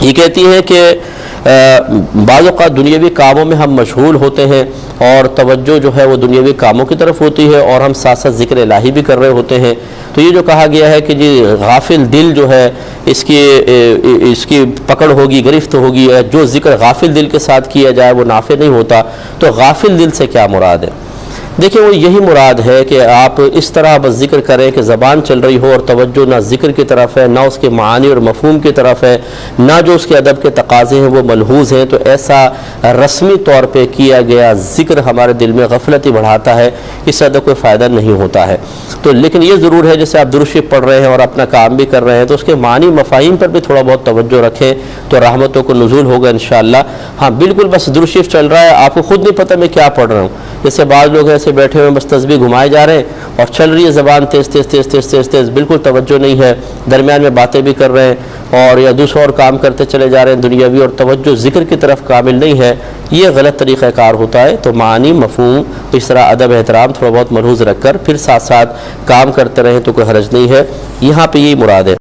ये कहती हैं कि बाज़ औक़ात दुनियावी कामों में हम मशगूल होते हैं और तवज्जो जो है वो दुनियावी कामों की तरफ होती है और हम साथ साथ ज़िक्र इलाही भी कर रहे होते हैं। तो ये जो कहा गया है कि जी गाफिल दिल जो है इसकी पकड़ होगी, गिरफ्त होगी, जो ज़िक्र गाफिल दिल के साथ किया जाए वो नाफ़े नहीं होता। तो गाफिल दिल से क्या मुराद है? देखिए, वो यही मुराद है कि आप इस तरह बस ज़िक्र करें कि ज़बान चल रही हो और तवज्जो ना ज़िक्र की तरफ है, ना उसके मानी और मफ़हूम की तरफ है, ना जो उसके अदब के तकाज़े हैं वो मलहूज़ हैं। तो ऐसा रस्मी तौर पे किया गया ज़िक्र हमारे दिल में गफलत ही बढ़ाता है, इससे ज़्यादा कोई फ़ायदा नहीं होता है। तो लेकिन ये ज़रूर है, जैसे आप दुरूद शरीफ पढ़ रहे हैं और अपना काम भी कर रहे हैं, तो उसके मानी मफ़ाहीम पर भी थोड़ा बहुत तवज्जो रखें तो रहमतों को नुज़ूल होगा इंशाअल्लाह। हाँ, बिल्कुल बस दुरूद शरीफ चल रहा है, आपको ख़ुद नहीं पता मैं क्या पढ़ रहा हूँ। जैसे बाज़ लोग ऐसे बैठे हुए बस तस्बीह घुमाए जा रहे हैं और चल रही है ज़बान तेज़ तेज़ तेज़ तेज़ तेज़ तेज़, बिल्कुल तवज्जो नहीं है, दरमियान में बातें भी कर रहे हैं और या दूसरा और काम करते चले जा रहे हैं दुनियावी, और तवज्जो ज़िक्र की तरफ कामिल नहीं है। ये गलत तरीक़ाकार होता है। तो मानी मफ़हूम इस तरह अदब एहतराम थोड़ा बहुत मलहूज़ रख कर फिर साथ साथ काम करते रहें तो कोई हर्ज नहीं है। यहाँ पर यही मुराद है।